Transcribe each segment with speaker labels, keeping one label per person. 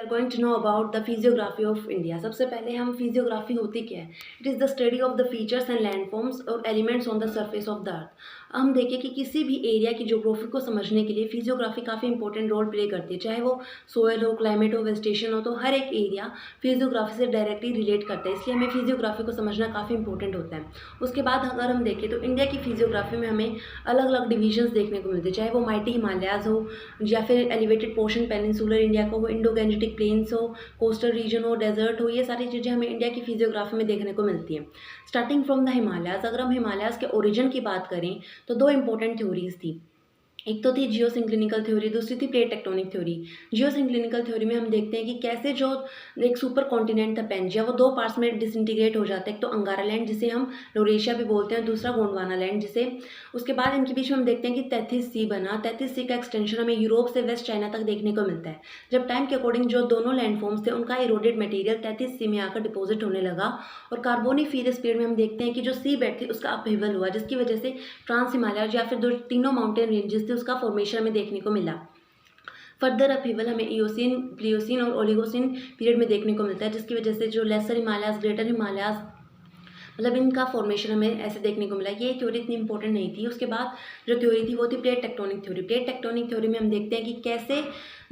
Speaker 1: Going to know about the physiography of India. सबसे पहले हम फिजियोग्राफी होती क्या है। It is the study of the features and landforms और elements on the surface of the earth. हम देखें कि किसी भी एरिया की ज्योग्राफी को समझने के लिए फिजियोग्राफी काफ़ी इंपॉर्टेंट रोल प्ले करती है, चाहे वो सोयल हो, क्लाइमेट हो, वेजिटेशन हो, तो हर एक एरिया फिजियोग्राफी से डायरेक्टली रिलेट करता है, इसलिए हमें फिजियोग्राफी को समझना काफ़ी इंपॉर्टेंट होता है। उसके बाद अगर हम देखें तो इंडिया की फिजियोग्राफी में हमें अलग अलग डिविजन्स देखने को मिलते हैं, चाहे वो माइटी हिमालयाज हो या फिर एलिवेटेड पोर्शन पेनिनसुलर इंडिया को हो, इंडो गैंजेटिक प्लेन्स हो, कोस्टल रीजन हो, डेजर्ट हो, ये सारी चीज़ें हमें इंडिया की फिजियोग्राफी में देखने को मिलती हैं। स्टार्टिंग फ्रॉम द हिमालयाज, अगर हम हिमालयाज के ओरिजिन की बात करें तो दो इंपॉर्टेंट थ्योरीज थी। एक तो थी जियोसिंक्लिनिकल थ्योरी, दूसरी थी प्लेट टेक्टोनिक थ्योरी। जियोसिंक्लिनिकल थ्योरी में हम देखते हैं कि कैसे जो एक सुपर कॉन्टिनेंट था पेंजिया, वो दो पार्ट्स में डिसइंटीग्रेट हो जाता है। एक तो अंगारा लैंड जिसे हम लोरेशिया भी बोलते हैं, दूसरा गोंडवाना लैंड जिसे, उसके बाद इनके बीच में हम देखते हैं कि 33 सी बना। 33 सी का एक्सटेंशन हमें यूरोप से वेस्ट चाइना तक देखने को मिलता है। जब टाइम के अकॉर्डिंग जो दोनों लैंडफॉर्म्स थे उनका इरोडेड मटेरियल 33 सी में आकर डिपॉजिट होने लगा और कार्बोनिफेरस पीरियड में हम देखते हैं कि जो सी बेड थी उसका अपहिवल हुआ, जिसकी वजह से ट्रांस हिमालय या फिर जो तीनों माउंटेन रेंजेस थे उसका फॉर्मेशन हमें देखने को मिला। फर्दर अपहीवल हमें इयोसिन, प्लियोसिन और ओलिगोसिन पीरियड में देखने को मिलता है, जिसकी वजह से जो लेसर हिमालयाज, ग्रेटर हिमालयाज, मतलब इनका फॉर्मेशन हमें ऐसे देखने को मिला। ये थ्योरी इतनी इंपॉर्टेंट नहीं थी। उसके बाद जो थ्योरी थी वो थी plate tectonic theory. Plate tectonic theory में हम देखते हैं कि कैसे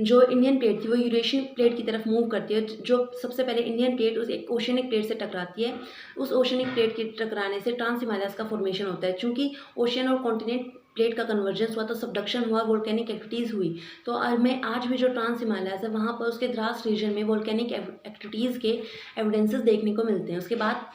Speaker 1: जो इंडियन प्लेट थी वो यूरेशियन प्लेट की तरफ मूव करती है। जो सबसे पहले इंडियन प्लेट उस एक ओशियनिक प्लेट से टकराती है, उस ओशियनिक प्लेट के टकराने से ट्रांस हिमालयाज का फॉर्मेशन होता है। चूँकि ओशियन और कॉन्टिनेंट प्लेट का कन्वर्जेंस हुआ तो सबडक्शन हुआ, वोल्केनिक एक्टिविटीज़ हुई। तो आज भी जो ट्रांस हिमालयाज है वहाँ पर उसके द्रास रीजन में वोल्केनिक एक्टिविटीज़ के एविडेंसेस देखने को मिलते हैं। उसके बाद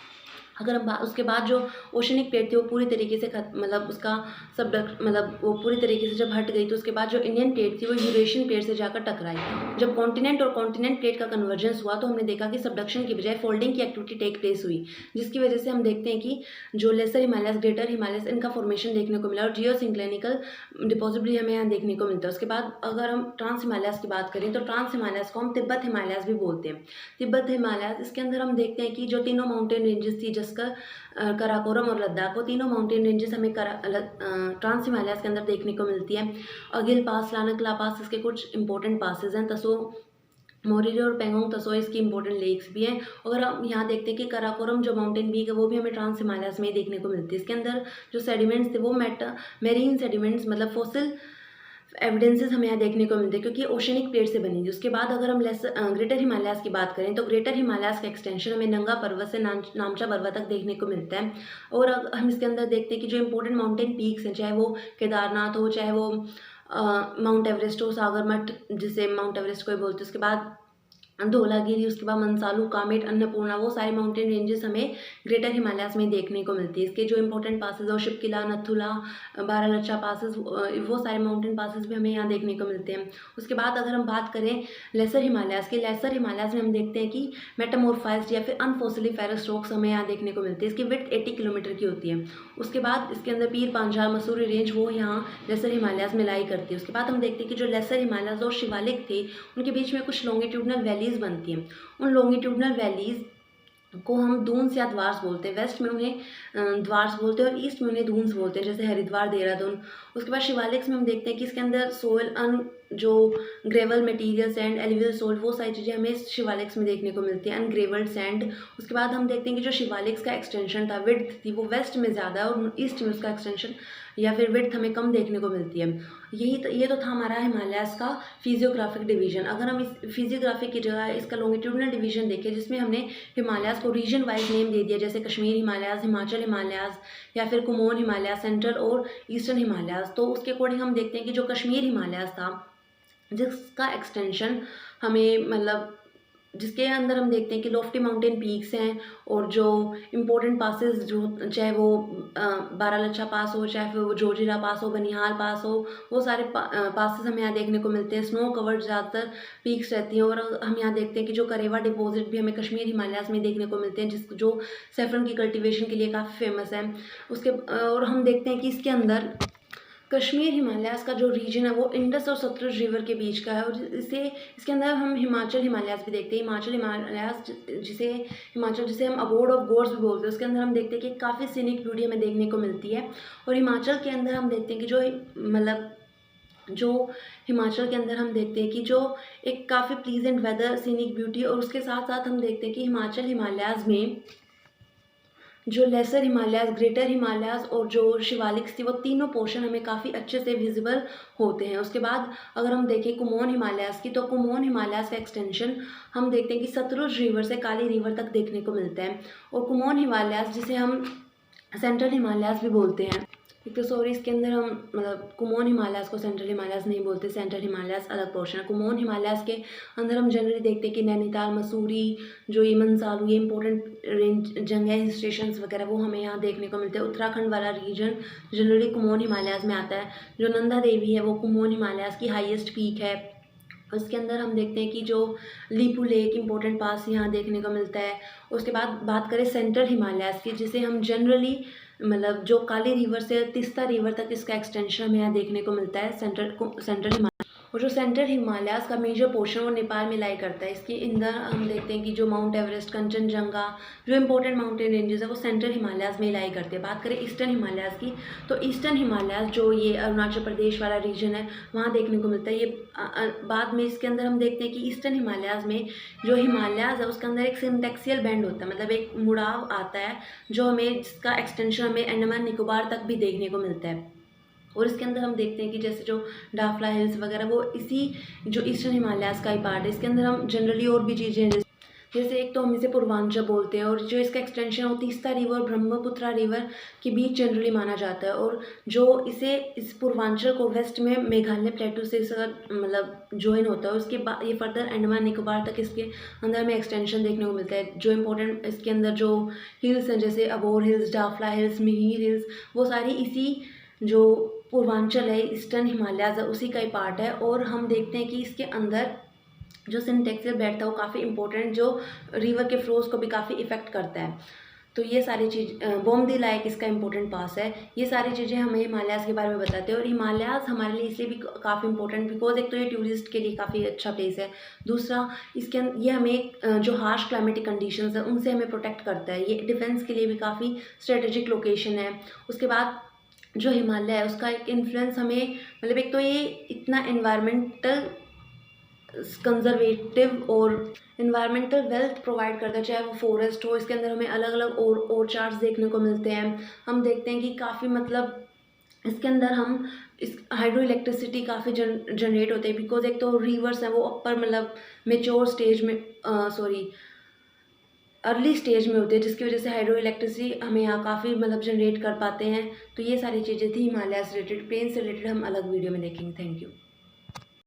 Speaker 1: अगर हम उसके बाद जो ओशनिक प्लेट थी वो पूरी तरीके से मतलब उसका मतलब वो पूरी तरीके से जब हट गई तो उसके बाद जो इंडियन प्लेट थी वो यूरेशियन प्लेट से जाकर टकराई। जब कॉन्टिनेंट और कॉन्टिनेंट प्लेट का कन्वर्जेंस हुआ तो हमने देखा कि सबडक्शन की बजाय फोल्डिंग की एक्टिविटी टेक प्लेस हुई, जिसकी वजह से हम देखते हैं कि जो लेसर हिमालयस, ग्रेटर हिमालयस, इनका फॉर्मेशन देखने को मिला और जियोसिंक्लिनिकल डिपॉजिट भी हमें यहाँ देखने को मिलता है। उसके बाद अगर हम ट्रांस हिमालयस की बात करें तो ट्रांस हिमालयस को हम तिब्बत हिमालयस भी बोलते हैं। तिब्बत हिमालयस, इसके अंदर हम देखते हैं कि जो तीनों माउंटेन रेंजेस थी, जस्कर, कराकोरम और लद्दाख, वो तीनों माउंटेन रेंजेस हमें ट्रांस हिमालयस के अंदर देखने को मिलती है। अगिल पास, लानकला पास, इसके कुछ इंपॉर्टेंट पासेज हैं। तसो मोरिरी और पेंगोंग तसो इसकी इंपॉर्टेंट लेक्स भी हैं। अगर हम यहाँ देखते हैं कि कराकोरम जो माउंटेन पीक है वो भी हमें ट्रांस हिमालयस में ही देखने को मिलती है। इसके अंदर जो सेडिमेंट्स थे वो मेरीन सेडिमेंट्स, मतलब फॉसिल एविडेंसेस हमें यहाँ देखने को मिलते हैं, क्योंकि ओशनिक प्लेट से बनी थी। उसके बाद अगर हम ग्रेटर हिमालयाज की बात करें तो ग्रेटर हिमालयाज का एक्सटेंशन हमें नंगा पर्वत से नामचा पर्वत तक देखने को मिलता है। और हम इसके अंदर देखते हैं कि जो इंपॉर्टेंट माउंटेन पीक्स हैं, चाहे वो केदारनाथ हो, चाहे वो माउंट एवरेस्ट हो, सागरमठ जिसे माउंट एवरेस्ट को ही बोलते हैं, उसके बाद धौलागिरी, उसके बाद मनसालू, कामेट, अन्नपूर्णा, वो सारे माउंटेन रेंजेस हमें ग्रेटर हिमालयाज में देखने को मिलती है। इसके जो इंपॉर्टेंट पासेज हैं शिपकिला, नथुला, बारालच्चा पासेस, वो सारे माउंटेन पासेस भी हमें यहाँ देखने को मिलते हैं। उसके बाद अगर हम बात करें लेसर हिमालयाज की, लेसर हिमालयाज में हम देखते हैं कि मेटामोरफाइज्ड या फिर अनफॉसिलिफेरस रॉक्स हमें यहाँ देखने को मिलती है। इसकी विड्थ 80 किलोमीटर की होती है। उसके बाद इसके अंदर पीर पांझाल, मसूरी रेंज, वो यहाँ लेसर हिमालयाज में लाई करती है। उसके बाद हम देखते हैं कि जो लेसर हिमालयाज और शिवालिक थे उनके बीच में कुछ लॉन्गिट्यूडनल वैलीज बनती हैं। उन लॉन्गिट्यूडनल वैलीज को हम दून्स या द्वार्स बोलते हैं। वेस्ट में उन्हें द्वार्स बोलते हैं और ईस्ट में उन्हें दून्स बोलते हैं, जैसे हरिद्वार, देहरादून। उसके बाद शिवालिक्स में हम देखते हैं कि इसके अंदर सोयल, जो gravel material, sand, alluvial salt, वो सारी चीज़ें हमें शिवालिक्स में देखने को मिलती हैं, अनग्रेवल्ड सैंड। उसके बाद हम देखते हैं कि जो शिवालिक्स का एक्सटेंशन था, विड्थ थी, वो वेस्ट में ज़्यादा है और ईस्ट में उसका एक्सटेंशन या फिर विड्थ हमें कम देखने को मिलती है। ये तो था हमारा हिमालयाज़ का फिजियोग्राफिक डिवीजन। अगर हम इस फिजियोग्राफी की जगह इसका लॉन्गिट्यूडनल डिवीजन देखें, जिसमें हमने हिमालयाज़ को रीजन वाइज नेम दे दिया, जैसे कश्मीर हिमालयाज़, हिमाचल हिमालयाज़ या फिर कुमोन हिमालयाज़, सेंट्रल और ईस्टर्न हिमालयाज़, तो उसके अकॉर्डिंग हम देखते हैं कि जो कश्मीर हिमालयाज़ था, जिसका एक्सटेंशन हमें, मतलब जिसके अंदर हम देखते हैं कि लॉफ्टी माउंटेन पीक्स हैं और जो इम्पोर्टेंट पासेस, जो चाहे वो बारालच्चा पास हो, चाहे फिर वो जोजिला पास हो, बनिहाल पास हो, वो सारे पासेस हमें यहाँ देखने को मिलते हैं। स्नो कवर्ड ज़्यादातर पीक्स रहती हैं। और हम यहाँ देखते हैं कि जो करेवा डिपॉजिट भी हमें कश्मीर हिमालयाज में देखने को मिलते हैं, जो सेफ्रन की कल्टीवेशन के लिए काफ़ी फेमस है। और हम देखते हैं कि इसके अंदर कश्मीर हिमालयाज़ का जो रीजन है वो इंडस और सतलुज रिवर के बीच का है। और इसके अंदर हम हिमाचल हिमालयाज़ भी देखते हैं। हिमाचल हिमालयाज़ जिसे हम अबोर्ड ऑफ गॉड्स भी बोलते हैं, उसके अंदर हम देखते हैं कि काफ़ी सीनिक ब्यूटी हमें देखने को मिलती है। और हिमाचल के अंदर हम देखते हैं कि जो मतलब जो हिमाचल के अंदर हम देखते हैं कि जो एक काफ़ी प्लीजेंट वेदर, सीनिक ब्यूटी, और उसके साथ-साथ हम देखते हैं कि हिमाचल हिमालयाज़ में जो लेसर हिमालयाज़, ग्रेटर हिमालयाज़ और जो शिवालिक्स थी, वो तीनों पोर्शन हमें काफ़ी अच्छे से विज़िबल होते हैं। उसके बाद अगर हम देखें कुमाऊन हिमालयाज़ की, तो कुमाऊन हिमालयाज़ का एक्सटेंशन हम देखते हैं कि सतलुज रिवर से काली रिवर तक देखने को मिलता है। और कुमाऊन हिमालयाज़, जिसे हम सेंट्रल हिमालयाज़ भी बोलते हैं। एक तो सॉरी, इसके अंदर हम कुमाऊन हिमालयाज़ को सेंट्रल हिमालयाज़ नहीं बोलते, सेंट्रल हिमालयाज़ अलग पोर्शन है। कुमाऊन हिमालयाज़ के अंदर हम जनरली देखते हैं कि नैनीताल, मसूरी, जो ये मनसालू, ये इंपॉर्टेंट रेंज जगह, हिल स्टेशंस वगैरह वो हमें यहाँ देखने को मिलते हैं। उत्तराखंड वाला रीजन जनरली कुमाऊन हिमालयाज़ में आता है। जो नंदा देवी है वो कुमाऊन हिमालयाज़ की हाईएस्ट पीक है। उसके अंदर हम देखते हैं कि जो लीपू लेक इम्पोर्टेंट पास यहाँ देखने को मिलता है। उसके बाद बात करें सेंट्रल हिमालयाज़ की, जिसे हम जनरली जो काली रिवर से तीस्ता रिवर तक इसका एक्सटेंशन हमें यहाँ देखने को मिलता है, सेंट्रल हिमालय। और जो सेंट्रल हिमालयाज़ का मेजर पोर्शन वो नेपाल में लाई करता है। इसके अंदर हम देखते हैं कि जो माउंट एवरेस्ट, कंचनजंगा, जो इंपॉर्टेंट माउंटेन रेंजेस है वो सेंट्रल हिमालयाज़ में लाई करते हैं। बात करें ईस्टर्न हिमालयाज़ की, तो ईस्टर्न हिमालयाज़ जो ये अरुणाचल प्रदेश वाला रीजन है वहाँ देखने को मिलता है। ये बाद में इसके अंदर हम देखते हैं कि ईस्टर्न हिमालयाज़ में जो हिमालयाज़ है उसके अंदर एक सिंटेक्सियल बैंड होता है, मतलब एक मुड़ाव आता है जो हमें, जिसका एक्सटेंशन हमें अंडमान निकोबार तक भी देखने को मिलता है। और इसके अंदर हम देखते हैं कि जैसे जो डाफला हिल्स वगैरह वो इसी जो ईस्टर्न हिमालयाज़ का ही पार्ट है। इसके अंदर हम जनरली और भी चीज़ें जैसे एक तो हम इसे पूर्वांचल बोलते हैं, और जो इसका एक्सटेंशन है तीस्ता रिवर और ब्रह्मपुत्रा रिवर के बीच जनरली माना जाता है। और जो इस पूर्वांचल को वेस्ट में मेघालय प्लेटू से इसका ज्वाइन होता है। उसके बाद ये फर्दर अंडमान निकोबार तक इसके अंदर हमें एक्सटेंशन देखने को मिलता है। जो इंपॉर्टेंट इसके अंदर जो हिल्स हैं जैसे Abor hills, Dafla hills, Mihir hills, वो सारी इसी जो पूर्वांचल है, ईस्टर्न हिमालयाज़ है, उसी का ही पार्ट है। और हम देखते हैं कि इसके अंदर जो सिंटेक्सियल बेल्ट था वो काफ़ी इंपॉर्टेंट, जो रिवर के फ्लोज को भी काफ़ी इफेक्ट करता है। तो ये सारी चीज़ बोमदी लाइक इसका इंपॉर्टेंट पास है। ये सारी चीज़ें हमें हिमालयाज़ के बारे में बताते हैं। और हिमालयाज़ हमारे लिए इसलिए भी काफ़ी इंपॉर्टेंट बिकॉज एक तो ये टूरिस्ट के लिए काफ़ी अच्छा प्लेस है। दूसरा, ये हमें जो हार्श क्लाइमेटिक कंडीशंस है उनसे हमें प्रोटेक्ट करता है। ये डिफेंस के लिए भी काफ़ी स्ट्रेटेजिक लोकेशन है। उसके बाद जो हिमालय है उसका एक इन्फ्लुएंस हमें, एक तो ये इतना इन्वायरमेंटल कंजर्वेटिव और इन्वायरमेंटल वेल्थ प्रोवाइड करता है, चाहे वो फॉरेस्ट हो। इसके अंदर हमें अलग अलग और चार्ट्स देखने को मिलते हैं। हम देखते हैं कि काफ़ी इसके अंदर हम इस हाइड्रो इलेक्ट्रिसिटी काफ़ी जनरेट होते हैं बिकॉज एक तो रिवर्स हैं वो अपर मेच्योर स्टेज में अर्ली स्टेज में होती है, जिसकी वजह से हाइड्रो इलेक्ट्रिसिटी हमें यहाँ काफ़ी जनरेट कर पाते हैं। तो ये सारी चीज़ें थी हिमालय से रिलेटेड। प्लेन से रिलेटेड हम अलग वीडियो में देखेंगे। Thank you.